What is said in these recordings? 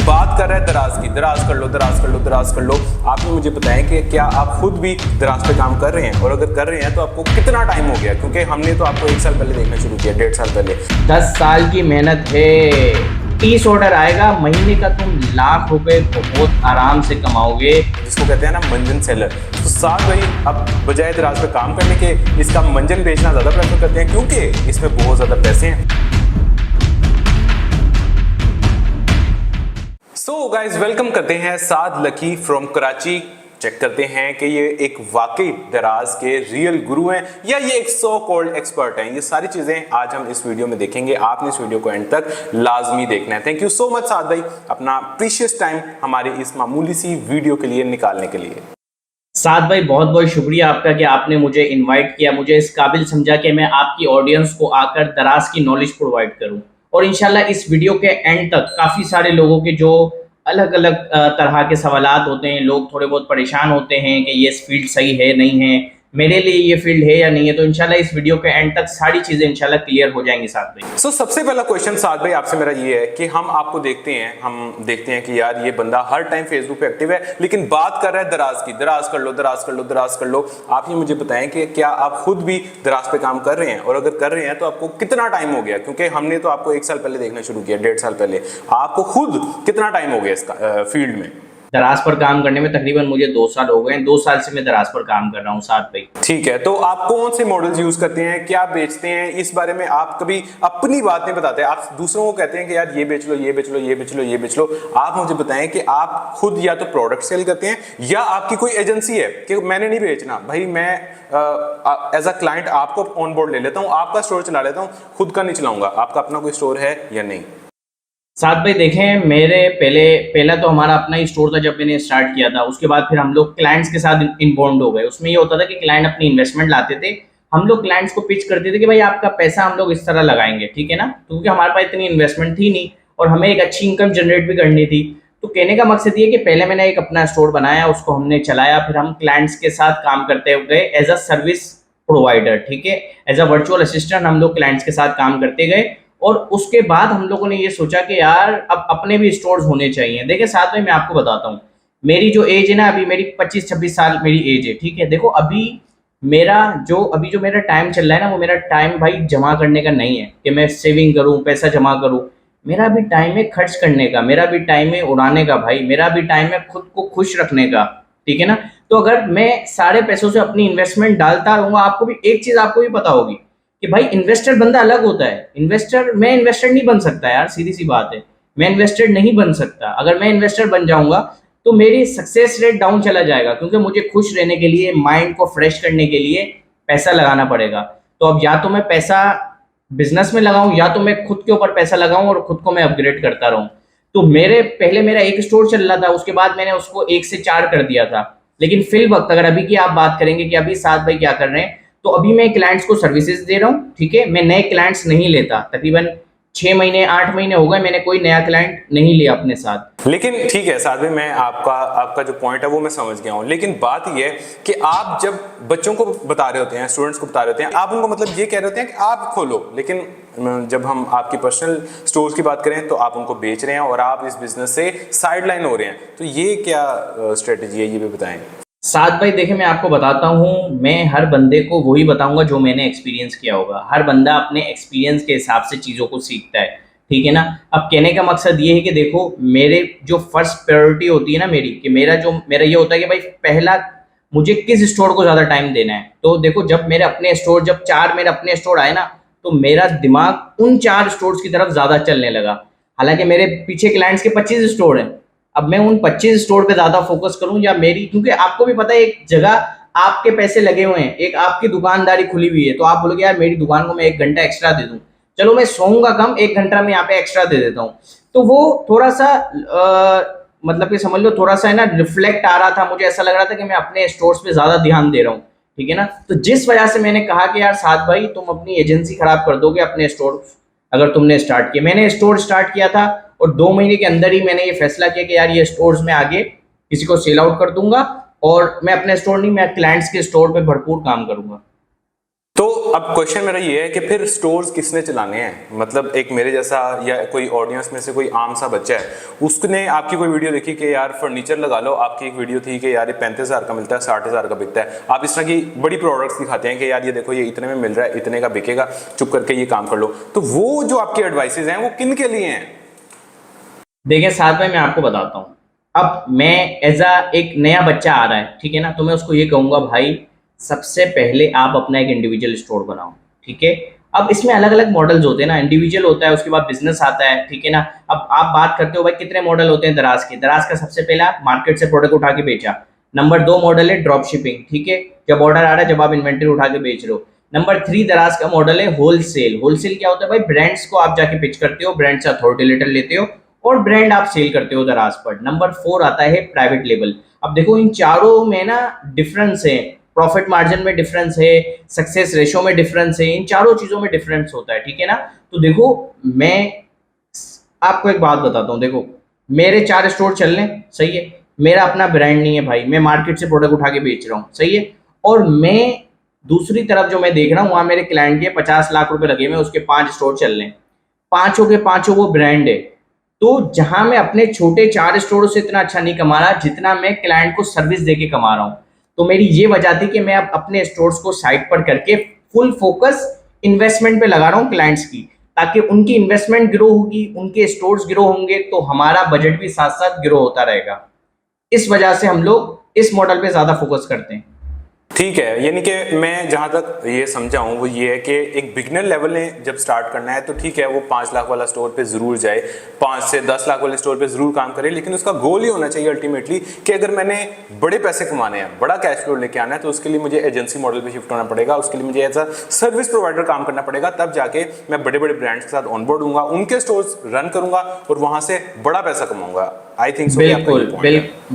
बात कर रहे हैं दराज की, दराज कर लो, दराज कर लो, दराज कर लो। आपने मुझे बताया कि क्या आप खुद भी दराज पे काम कर रहे हैं, और अगर कर रहे हैं तो आपको कितना टाइम हो गया? क्योंकि हमने तो आपको 1 साल पहले देखना शुरू किया, 1.5 साल पहले। 10 साल की मेहनत है। 30 ऑर्डर आएगा महीने का, तुम लाख रुपए बहुत आराम से कमाओगे, जिसको कहते हैं ना मंजन सेलर। तो साथ भाई अब बजाय दराज पे काम करने के इसका मंजन बेचना ज़्यादा प्रेफर करते हैं, क्योंकि इसमें बहुत ज़्यादा पैसे हैं। सो गाइज वेलकम करते हैं साद लकी फ्रॉम कराची। चेक करते हैं कि ये एक वाकई दराज के रियल गुरु हैं या ये एक सो कॉल्ड एक्सपर्ट हैं। ये सारी चीजें आज हम इस वीडियो में देखेंगे। आपने इस वीडियो को एंड तक लाजमी देखना है। थैंक यू सो मच साद भाई, अपना प्रीशियस टाइम हमारी इस मामूली सी वीडियो के लिए निकालने के लिए। साद भाई बहुत बहुत शुक्रिया आपका कि आपने मुझे इनवाइट किया, मुझे इस काबिल समझा कि मैं आपकी ऑडियंस को आकर दराज की नॉलेज प्रोवाइड करूं। और इंशाल्लाह इस वीडियो के एंड तक काफ़ी सारे लोगों के जो अलग अलग तरह के सवालात होते हैं, लोग थोड़े बहुत परेशान होते हैं कि ये फील्ड सही है नहीं है, मेरे लिए ये फील्ड है या नहीं है, तो इंशाल्लाह इस वीडियो के एंड तक सारी चीज़ें इंशाल्लाह क्लियर हो जाएंगी साद भाई। सो सबसे पहला क्वेश्चन साद भाई आपसे मेरा ये है कि हम आपको देखते हैं कि यार ये बंदा हर टाइम फेसबुक पे एक्टिव है, लेकिन बात कर रहा है दराज की, दराज कर लो, दराज कर लो, दराज कर लो। आप ये मुझे बताएं कि क्या आप खुद भी दराज पे काम कर रहे हैं, और अगर कर रहे हैं तो आपको कितना टाइम हो गया? क्योंकि हमने तो आपको 1 साल पहले देखना शुरू किया, 1.5 साल पहले। आपको खुद कितना टाइम हो गया इसका फील्ड में? दराज पर काम करने में तकरीबन मुझे 2 साल हो गए हैं। 2 साल से मैं दराज पर काम कर रहा हूँ साद भाई। ठीक है, तो आप कौन से मॉडल्स यूज करते हैं, क्या बेचते हैं, इस बारे में आप कभी अपनी बात नहीं बताते। आप दूसरों को कहते हैं कि यार ये बेच लो, ये बेच लो, ये बेच लो, ये बेच लो। आप मुझे बताएं कि आप खुद या तो प्रोडक्ट सेल करते हैं या आपकी कोई एजेंसी है कि मैंने नहीं बेचना भाई, मैं एज अ क्लाइंट आपको ऑन बोर्ड ले लेता हूं, आपका स्टोर चला लेता हूं, खुद का नहीं चलाऊंगा। आपका अपना कोई स्टोर है या नहीं? साथ भाई देखें, मेरे पहला तो हमारा अपना ही स्टोर था जब मैंने स्टार्ट किया था। उसके बाद फिर हम लोग क्लाइंट्स के साथ इन्वॉल्व हो गए। उसमें ये होता था कि क्लाइंट अपनी इन्वेस्टमेंट लाते थे, हम लोग क्लाइंट्स को पिच करते थे कि भाई आपका पैसा हम लोग इस तरह लगाएंगे, ठीक है ना, क्योंकि हमारे पास इतनी इन्वेस्टमेंट थी नहीं और हमें एक अच्छी इनकम जनरेट भी करनी थी। तो कहने का मकसद ये कि पहले मैंने एक अपना स्टोर बनाया, उसको हमने चलाया, फिर हम क्लाइंट्स के साथ काम करते गए एज अ सर्विस प्रोवाइडर, ठीक है, एज अ वर्चुअल असिस्टेंट हम लोग क्लाइंट्स के साथ काम करते गए। और उसके बाद हम लोगों ने ये सोचा कि यार अब अपने भी स्टोर्स होने चाहिए। देखिए साथ में मैं आपको बताता हूँ, मेरी जो एज है ना, अभी मेरी 25-26 साल मेरी एज है, ठीक है। देखो अभी जो मेरा टाइम चल रहा है ना, वो मेरा टाइम भाई जमा करने का नहीं है कि मैं सेविंग करूँ, पैसा जमा करूँ। मेरा भी टाइम है खर्च करने का, मेरा भी टाइम है उड़ाने का भाई, मेरा भी टाइम है खुद को खुश रखने का, ठीक है ना। तो अगर मैं सारे पैसों से अपनी इन्वेस्टमेंट डालता रहूँगा, आपको भी एक चीज़ आपको भी पता होगी कि भाई इन्वेस्टर बंदा अलग होता है। मैं इन्वेस्टर नहीं बन सकता यार, सीधी सी बात है, मैं इन्वेस्टर नहीं बन सकता। अगर मैं इन्वेस्टर बन जाऊंगा तो मेरी सक्सेस रेट डाउन चला जाएगा, क्योंकि मुझे खुश रहने के लिए, माइंड को फ्रेश करने के लिए पैसा लगाना पड़ेगा। तो अब या तो मैं पैसा बिजनेस में लगाऊं या तो मैं खुद के ऊपर पैसा लगाऊं और खुद को मैं अपग्रेड करता रहूं। तो पहले मेरा एक स्टोर चल रहा था, उसके बाद मैंने उसको 1 से 4 कर दिया था। लेकिन फिल वक्त अगर अभी की आप बात करेंगे कि अभी साथ भाई क्या कर रहे हैं, तो अभी मैं क्लाइंट्स को सर्विसेज दे रहा हूँ, ठीक है। मैं नए क्लाइंट्स नहीं लेता, तकरीबन 6 महीने 8 महीने हो गए मैंने कोई नया क्लाइंट नहीं लिया अपने साथ। लेकिन ठीक है साथ में, मैं आपका जो पॉइंट है वो मैं समझ गया हूँ। लेकिन बात ये है कि आप जब बच्चों को बता रहे होते हैं, स्टूडेंट्स को बता रहे होते हैं, आप उनको मतलब ये कह रहे होते हैं कि आप खोलो, लेकिन जब हम आपकी पर्सनल स्टोर्स की बात करें तो आप उनको बेच रहे हैं और आप इस बिजनेस से साइड लाइन हो रहे हैं। तो ये क्या स्ट्रेटेजी है, ये भी बताएं। साथ भाई देखिए, मैं आपको बताता हूँ, मैं हर बंदे को वही बताऊंगा जो मैंने एक्सपीरियंस किया होगा। हर बंदा अपने एक्सपीरियंस के हिसाब से चीज़ों को सीखता है, ठीक है ना। अब कहने का मकसद ये है कि देखो, मेरे जो फर्स्ट प्रायोरिटी होती है ना मेरी, कि मेरा ये होता है कि भाई पहला मुझे किस स्टोर को ज़्यादा टाइम देना है। तो देखो, जब 4 मेरे अपने स्टोर आए ना, तो मेरा दिमाग उन 4 स्टोर्स की तरफ ज़्यादा चलने लगा। हालांकि मेरे पीछे क्लाइंट्स के 25 स्टोर हैं, अब मैं उन 25 स्टोर पे ज्यादा फोकस करूं या क्योंकि आपको भी पता है, एक जगह आपके पैसे लगे हुए हैं, एक आपकी दुकानदारी खुली हुई है, तो आप बोलोगे यार मेरी दुकान को मैं 1 घंटा एक्स्ट्रा दे दूं, चलो मैं सोऊंगा कम, 1 घंटा मैं यहाँ पे एक्स्ट्रा दे देता हूँ। तो वो थोड़ा सा मतलब कि समझ लो, थोड़ा सा है ना, रिफ्लेक्ट आ रहा था, मुझे ऐसा लग रहा था कि मैं अपने स्टोर्स पे ज्यादा ध्यान दे रहा हूँ, ठीक है ना। तो जिस वजह से मैंने कहा कि यार साथ भाई तुम अपनी एजेंसी खराब कर दोगे अपने स्टोर अगर तुमने स्टार्ट किया। मैंने स्टोर स्टार्ट किया था और 2 महीने के अंदर ही मैंने ये फैसला किया कि यार ये स्टोर्स में आगे किसी को सेल आउट कर दूंगा, और मैं अपने स्टोर नहीं, मैं क्लाइंट्स के स्टोर पे भरपूर काम करूंगा। तो अब क्वेश्चन मेरा ये है कि फिर स्टोर्स किसने चलाने हैं? मतलब एक मेरे जैसा या कोई ऑडियंस में से कोई आम सा बच्चा है, उसने आपकी कोई वीडियो देखी कि यार फर्नीचर लगा लो, आपकी एक वीडियो थी कि यार ये 35,000 का मिलता है, 60,000 का बिकता है, आप इस तरह की बड़ी प्रोडक्ट्स दिखाते हैं कि यार ये देखो ये इतने में मिल रहा है, इतने का बिकेगा, चुप करके ये काम कर लो। तो वो जो आपकी एडवाइसेज हैं वो किन के लिए हैं? देखिए साथ में मैं आपको बताता हूँ। अब मैं एज एक नया बच्चा आ रहा है, ठीक है ना, तो मैं उसको ये कहूँगा भाई सबसे पहले आप अपना एक इंडिविजुअल स्टोर बनाओ, ठीक है। अब इसमें अलग अलग मॉडल्स होते हैं ना, इंडिविजुअल होता है, उसके बाद बिजनेस आता है, ठीक है ना। अब आप बात करते हो भाई कितने मॉडल होते हैं दराज के। दराज का सबसे पहला मार्केट से प्रोडक्ट उठा के बेचा। नंबर 2 मॉडल है ड्रॉप शिपिंग, ठीक है, जब ऑर्डर आ रहा है, जब आप इन्वेंटरी उठा के बेच रहे हो। नंबर 3 दराज का मॉडल है होलसेल। होलसेल क्या होता है भाई, ब्रांड्स को आप जाके पिच करते हो, ब्रांड से अथॉरिटी लेटर लेते हो और ब्रांड आप सेल करते हो दराज पर। नंबर 4 आता है प्राइवेट लेबल। अब देखो इन चारों में ना डिफरेंस है, प्रॉफिट मार्जिन में डिफरेंस है, सक्सेस रेशो में डिफरेंस है, इन चारों चीजों में डिफरेंस होता है, ठीक है ना। तो देखो मैं आपको एक बात बताता हूँ, देखो मेरे 4 स्टोर चल रहे हैं, सही है, मेरा अपना ब्रांड नहीं है भाई, मैं मार्केट से प्रोडक्ट उठा के बेच रहा हूँ, सही है। और मैं दूसरी तरफ जो मैं देख रहा हूँ वहां मेरे क्लाइंट के 50 लाख रुपए लगे हुए, उसके 5 स्टोर चल रहे हैं, पांचों के पांचों वो ब्रांड है। तो जहां मैं अपने छोटे 4 स्टोर से इतना अच्छा नहीं कमा रहा जितना मैं क्लाइंट को सर्विस देके कमा रहा हूं, तो मेरी ये वजह थी कि मैं अब अपने स्टोर्स को साइड पर करके फुल फोकस इन्वेस्टमेंट पे लगा रहा हूं क्लाइंट्स की, ताकि उनकी इन्वेस्टमेंट ग्रो होगी, उनके स्टोर्स ग्रो होंगे, तो हमारा बजट भी साथ साथ ग्रो होता रहेगा। इस वजह से हम लोग इस मॉडल पे ज्यादा फोकस करते हैं। ठीक है, यानी कि मैं जहां तक ये समझा हूं वो ये है कि एक बिगनर लेवल में जब स्टार्ट करना है तो ठीक है वो 5 लाख वाला स्टोर पे जरूर जाए, 5 से 10 लाख वाले स्टोर पे जरूर काम करे, लेकिन उसका गोल ही होना चाहिए अल्टीमेटली कि अगर मैंने बड़े पैसे कमाने हैं, बड़ा कैश फ्लो लेके आना है, तो उसके लिए मुझे एजेंसी मॉडल पे शिफ्ट होना पड़ेगा, उसके लिए मुझे एज अ सर्विस प्रोवाइडर काम करना पड़ेगा, तब जाके मैं बड़े बड़े ब्रांड्स के साथ ऑनबोर्ड होऊंगा, उनके स्टोर्स रन करूंगा और वहां से बड़ा पैसा कमाऊंगा। I think so.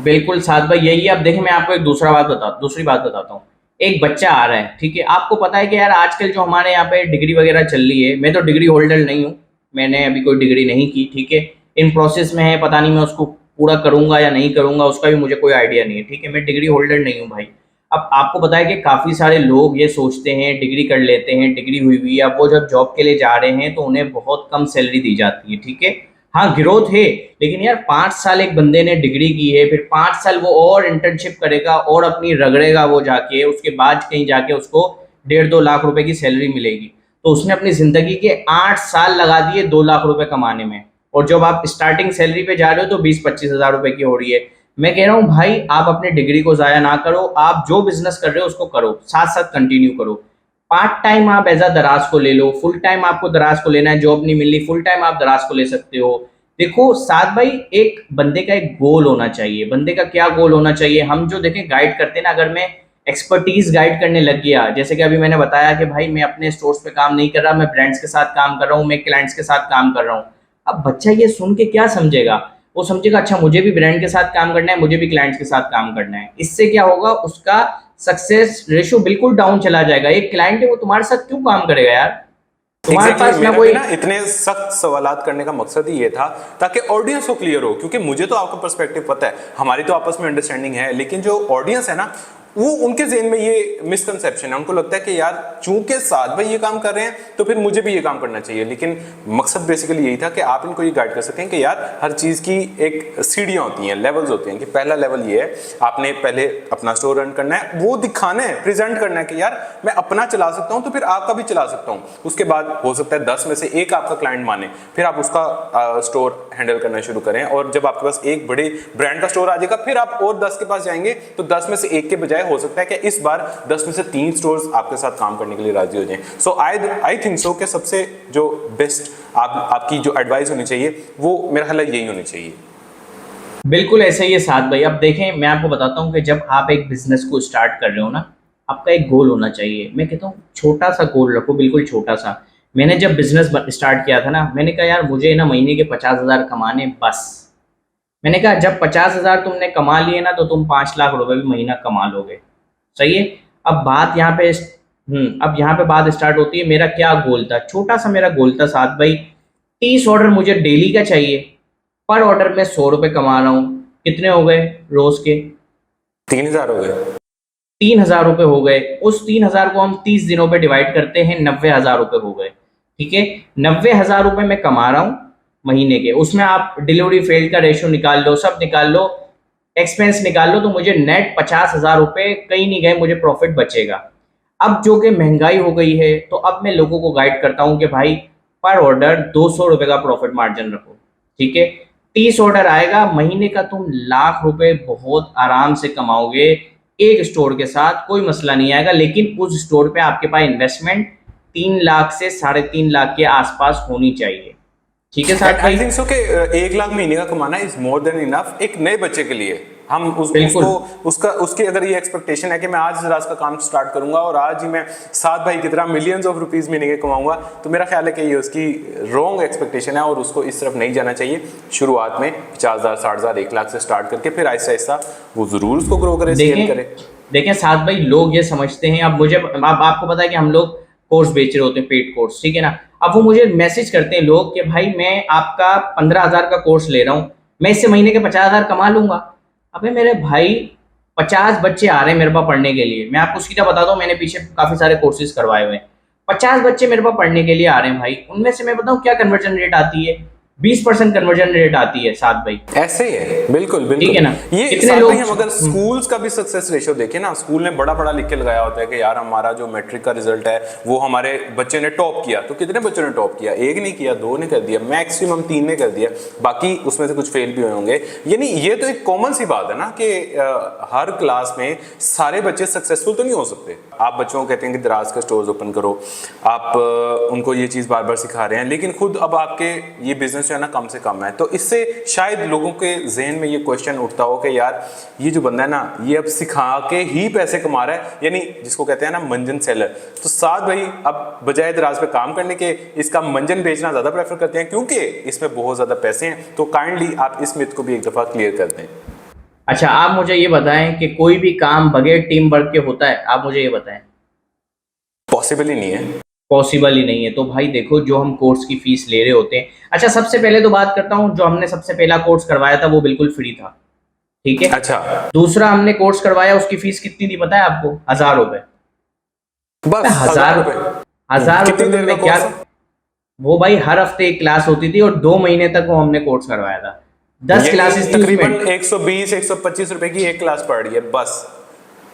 बिल्कुल साथ भाई यही है। अब देखिए मैं आपको एक दूसरी बात बताता हूँ। एक बच्चा आ रहा है, ठीक है, आपको पता है कि यार आजकल जो हमारे यहाँ पे डिग्री वगैरह चल रही है, मैं तो डिग्री होल्डर नहीं हूँ, मैंने अभी कोई डिग्री नहीं की, ठीक है, इन प्रोसेस में है, पता नहीं मैं उसको पूरा करूंगा या नहीं करूंगा, उसका भी मुझे कोई आइडिया नहीं है, ठीक है, मैं डिग्री होल्डर नहीं हूँ भाई। अब आपको पता है कि काफी सारे लोग ये सोचते हैं डिग्री कर लेते हैं, डिग्री हुई हुई है, अब वो जब जॉब के लिए जा रहे हैं तो उन्हें बहुत कम सैलरी दी जाती है, ठीक है। हाँ ग्रोथ है, लेकिन यार 5 साल एक बंदे ने डिग्री की है, फिर 5 साल वो और इंटर्नशिप करेगा और अपनी रगड़ेगा वो जाके, उसके बाद कहीं जाके उसको 1.5-2 लाख रुपए की सैलरी मिलेगी। तो उसने अपनी जिंदगी के 8 साल लगा दिए 2 लाख रुपए कमाने में, और जब आप स्टार्टिंग सैलरी पे जा रहे हो तो 20-25 हजार रुपए की हो रही है। मैं कह रहा हूँ भाई आप अपनी डिग्री को जाया ना करो, आप जो बिजनेस कर रहे हो उसको करो, साथ साथ कंटिन्यू करो। पार्ट टाइम आप एज अ दराज को ले लो, फुल टाइम आपको दराज को लेना है, जॉब नहीं मिल रही, फुल टाइम आप दराज को ले सकते हो। देखो साथ भाई एक बंदे का एक गोल होना चाहिए। बंदे का क्या गोल होना चाहिए, हम जो देखें गाइड करते हैं ना, अगर मैं एक्सपर्टीज गाइड करने लग गया, जैसे कि अभी मैंने बताया कि भाई मैं अपने स्टोर्स पे काम नहीं कर रहा, मैं ब्रांड्स के साथ काम कर रहा हूँ, मैं क्लाइंट्स के साथ काम कर रहा हूँ। अब बच्चा ये सुन के क्या समझेगा, वो समझेगा अच्छा मुझे भी ब्रांड के साथ काम करना है, मुझे भी क्लाइंट्स के साथ काम करना है। इससे क्या होगा, उसका सक्सेस रेशियो बिल्कुल डाउन चला जाएगा। एक क्लाइंट है वो तुम्हारे साथ क्यों काम करेगा यार, तुम्हारे पास ना कोई। मेरा ना इतने सख्त सवालात करने का मकसद ही ये था ताकि ऑडियंस को क्लियर हो, क्योंकि मुझे तो आपका पर्सपेक्टिव पता है, हमारी तो आपस में अंडरस्टैंडिंग है, लेकिन जो ऑडियंस है ना वो उनके ज़हन में ये मिसकंसेप्शन है, उनको लगता है कि यार चूंकि साथ भाई ये काम कर रहे हैं तो फिर मुझे भी ये काम करना चाहिए। लेकिन मकसद बेसिकली यही था कि आप इनको ये गाइड कर सकें कि यार हर चीज़ की एक सीढ़ियाँ होती हैं, लेवल्स होते हैं, कि पहला लेवल ये है आपने पहले अपना स्टोर रन करना है, वो दिखाना है, प्रेजेंट करना है कि यार मैं अपना चला सकता हूँ तो फिर आपका भी चला सकता हूँ। उसके बाद हो सकता है 10 में से एक आपका क्लाइंट माने, फिर आप उसका स्टोर हैंडल करना शुरू करें, और जब आपके पास एक बड़े ब्रांड का स्टोर आ जाएगा फिर आप और 10 के पास जाएंगे, तो 10 में से एक के बजाय हो सकता है कि इस बार 10 में से 3 स्टोर्स आपके साथ काम करने के लिए राजी हो जाएं। सो आई थिंक सो कि सबसे जो बेस्ट आपकी जो एडवाइस होनी चाहिए वो मेरा ख्याल यही होनी चाहिए। बिल्कुल ऐसा ही है साथ भाई। अब देखें मैं आपको बताता हूँ कि जब आप एक बिजनेस को स्टार्ट कर रहे हो ना, आपका एक गोल होना चाहिए। मैं कहता हूँ छोटा सा गोल रखो, बिल्कुल छोटा सा। मैंने जब बिजनेस स्टार्ट किया था ना, मैंने कहा यार मुझे ना महीने के 50,000 कमाने बस। मैंने कहा जब 50,000 तुमने कमा लिए ना तो तुम 5 लाख रुपए भी महीना कमा लोगे, सही है। अब बात यहाँ पे अब यहाँ पे बात स्टार्ट होती है, मेरा क्या गोल था, छोटा सा मेरा गोल था साथ भाई, 30 ऑर्डर मुझे डेली का चाहिए, पर ऑर्डर में 100 रुपए कमा रहा हूँ, कितने हो गए रोज के, 3,000 हो गए। 3,000 रुपए हो गए। उस 3,000 को हम 30 दिनों पे डिवाइड करते हैं, 90,000 रुपए हो गए। ठीक है, 90,000 रुपए मैं कमा रहा हूँ महीने के, उसमें आप डिलीवरी फेल का रेशियो निकाल लो, सब निकाल लो, एक्सपेंस निकाल लो, तो मुझे नेट 50,000 रुपए कहीं नहीं गए, मुझे प्रॉफिट बचेगा। अब जो कि महंगाई हो गई है, तो अब मैं लोगों को गाइड करता हूँ कि भाई पर ऑर्डर 200 रुपए का प्रॉफिट मार्जिन रखो। ठीक है, 30 ऑर्डर आएगा, महीने का तुम लाख रुपए बहुत आराम से कमाओगे एक स्टोर के साथ, कोई मसला नहीं आएगा। लेकिन उस स्टोर पे आपके पास इन्वेस्टमेंट 3 लाख से 3.5 लाख के आसपास होनी चाहिए। ठीक है साहब आई भाई? थिंक सो कि 1 लाख महीने का कमाना इज मोर देन इनफ एक नए बच्चे के लिए। हम बिल्कुल। उसको उसकी अगर ये एक्सपेक्टेशन है कि मैं आज दराज का काम स्टार्ट करूंगा और आज ही मैं सात भाई की तरह मिलियंस ऑफ रुपीस महीने के कमाऊंगा, तो मेरा ख्याल है कि ये उसकी रॉन्ग एक्सपेक्टेशन है और उसको इस तरफ नहीं जाना चाहिए। शुरुआत में 50,000, 60,000, 1 लाख से स्टार्ट करके फिर आहिस्ता आहिस्ता वो जरूर उसको ग्रो करे, स्केल करे। देखें साथ भाई, लोग ये समझते हैं, अब मुझे आपको पता है कि हम लोग कोर्स बेच रहे होते हैं, पेड कोर्स, ठीक है ना। अब वो मुझे मैसेज करते हैं लोग कि भाई मैं आपका 15,000 का कोर्स ले रहा हूँ, मैं इससे महीने के 50,000 कमा लूंगा। अबे मेरे भाई, 50 बच्चे आ रहे हैं मेरे पास पढ़ने के लिए। मैं आपको सीधा बताता हूँ, मैंने पीछे काफी सारे कोर्सेज करवाए हुए हैं। 50 बच्चे मेरे पास पढ़ने के लिए आ रहे हैं भाई, उनमें से मैं बताऊँ क्या कन्वर्जन रेट आती है? 20% कन्वर्जन रेट आती है साथ भाई। ऐसे ही है, बिल्कुल बिल्कुल, ठीक है ना। ये कितने साथ लोग में हम अगर स्कूल्स का भी सक्सेस रेशियो देखें ना, स्कूल ने बड़ा बड़ा लिख के लगाया होता है कि यार हमारा जो मैट्रिक का रिजल्ट है वो हमारे बच्चे ने टॉप किया। तो कितने बच्चों ने टॉप किया? 1 नहीं किया, 2 ने कर दिया, मैक्सिमम 3 ने कर दिया, बाकी उसमें से कुछ फेल भी हुए होंगे। यानी ये तो एक कॉमन सी बात है ना कि हर क्लास में सारे बच्चे सक्सेसफुल तो नहीं हो सकते। आप बच्चों को कहते हैं कि दराज का स्टोर्स ओपन करो, आप उनको ये चीज़ बार बार सिखा रहे हैं, लेकिन खुद अब आपके ये बिजनेस जो है ना कम से कम है। तो इससे शायद लोगों के जहन में ये क्वेश्चन उठता हो कि यार ये जो बंदा है ना, ये अब सिखा के ही पैसे कमा रहा है, यानी जिसको कहते हैं ना मंजन सेलर। तो साथ भाई अब बजाय दराज पे काम करने के इसका मंजन बेचना ज्यादा प्रेफर करते हैं क्योंकि इसमें बहुत ज्यादा पैसे हैं। तो काइंडली आप इस मिथ को भी एक दफा क्लियर कर दें। अच्छा, आप मुझे ये बताएं कि कोई भी काम बगैर टीम वर्क के होता है? आप मुझे ये बताएं। पॉसिबल ही नहीं है। पॉसिबल ही नहीं है। तो भाई देखो, जो हम कोर्स की फीस ले रहे होते हैं, अच्छा सबसे पहले तो बात करता हूँ, जो हमने सबसे पहला कोर्स करवाया था वो बिल्कुल फ्री था, ठीक है। अच्छा, दूसरा हमने कोर्स करवाया, उसकी फीस कितनी थी पता है आपको? 1,000 रुपए। बस 1,000 रुपए। 1,000 रुपए में मैं क्या, वो भाई हर हफ्ते एक क्लास होती थी और 2 महीने तक वो हमने कोर्स करवाया था। 10 क्लासेस थी तकरीबन उसमें। 120-125 रुपए की एक क्लास पड़ रही है बस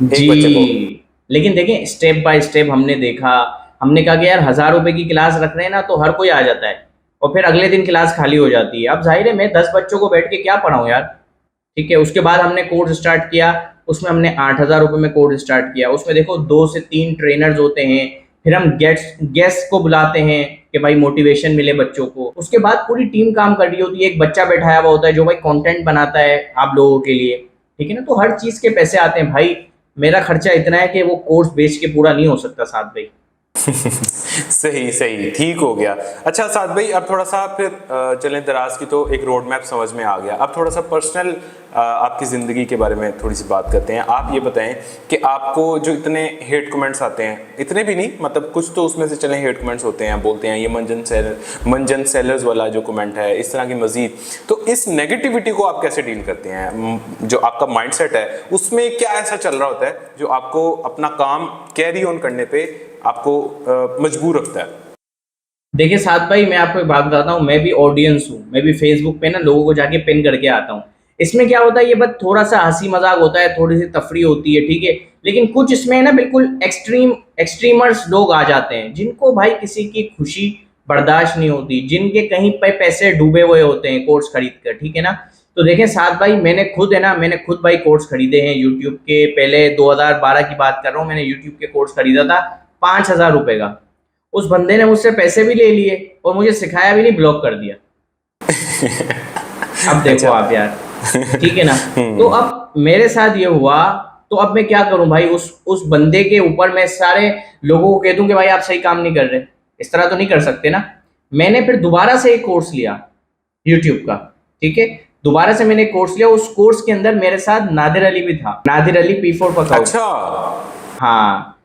जी, एक बच्चे को। लेकिन देखें स्टेप बाय स्टेप हमने देखा, हमने कहा कि यार 1,000 रुपए की क्लास रख रहे हैं ना तो हर कोई आ जाता है, और फिर अगले दिन क्लास खाली हो जाती है। अब जाहिर है मैं 10 बच्चों को बैठ के क्या पढ़ाऊं यार, ठीक है। उसके बाद हमने कोर्स स्टार्ट किया, उसमें हमने 8,000 रुपए में कोर्स स्टार्ट किया। उसमें देखो 2 से 3 ट्रेनर्स होते हैं, फिर हम गेस्ट को बुलाते हैं कि भाई मोटिवेशन मिले बच्चों को। उसके बाद पूरी टीम काम कर रही होती है, एक बच्चा बैठाया हुआ होता है जो भाई कंटेंट बनाता है आप लोगों के लिए, ठीक है ना। तो हर चीज के पैसे आते हैं भाई। मेरा खर्चा इतना है कि वो कोर्स बेच के पूरा नहीं हो सकता साथ भाई। सही सही, ठीक हो गया। अच्छा साथ भाई, अब थोड़ा सा फिर चलें, दराज की तो एक रोड मैप समझ में आ गया, अब थोड़ा सा पर्सनल आपकी ज़िंदगी के बारे में थोड़ी सी बात करते हैं। आप ये बताएं कि आपको जो इतने हेट कमेंट्स आते हैं, इतने भी नहीं, मतलब कुछ तो उसमें से चलें हेट कमेंट्स होते हैं, बोलते हैं ये मंजन सेलर्स वाला जो कमेंट है, इस तरह की मजीद, तो इस नेगेटिविटी को आप कैसे डील करते हैं? जो आपका माइंडसेट है उसमें क्या ऐसा चल रहा होता है जो आपको अपना काम कैरी ऑन करने पे आपको मजबूर रखता है? देखिए साथ भाई, मैं आपको एक बात बताता हूँ, मैं भी ऑडियंस हूँ, मैं भी फेसबुक पे ना लोगों को जाके पिन करके आता हूँ। इसमें क्या होता है, ये बस थोड़ा सा हंसी मजाक होता है, थोड़ी सी तफरी होती है, ठीक है। लेकिन कुछ इसमें ना बिल्कुल एक्सट्रीमर्स लोग आ जाते हैं, जिनको भाई किसी की खुशी बर्दाश्त नहीं होती, जिनके कहीं पे पैसे डूबे हुए होते हैं कोर्स खरीद कर, ठीक है ना। तो देखें साथ भाई, मैंने खुद भाई कोर्स खरीदे हैं यूट्यूब के। पहले 2012 की बात कर रहा हूँ, मैंने यूट्यूब के कोर्स खरीदा था 5,000 रुपए का। उस बंदे ने मुझसे पैसे भी ले लिए और मुझे सिखाया भी नहीं, ब्लॉक कर दिया। अब देखो आप यार, ठीक है ना। तो अब मेरे साथ ये हुआ, तो अब मैं क्या करूं भाई? उस बंदे के ऊपर मैं सारे लोगों को कह दूं कि भाई आप सही काम नहीं कर रहे, इस तरह तो नहीं कर सकते ना। मैंने फिर दोबारा से एक कोर्स लिया यूट्यूब का, ठीक है। दोबारा से मैंने कोर्स लिया, उस कोर्स के अंदर मेरे साथ नादिर अली भी था, नादिर अली P4 पकाओ। अच्छा, हाँ,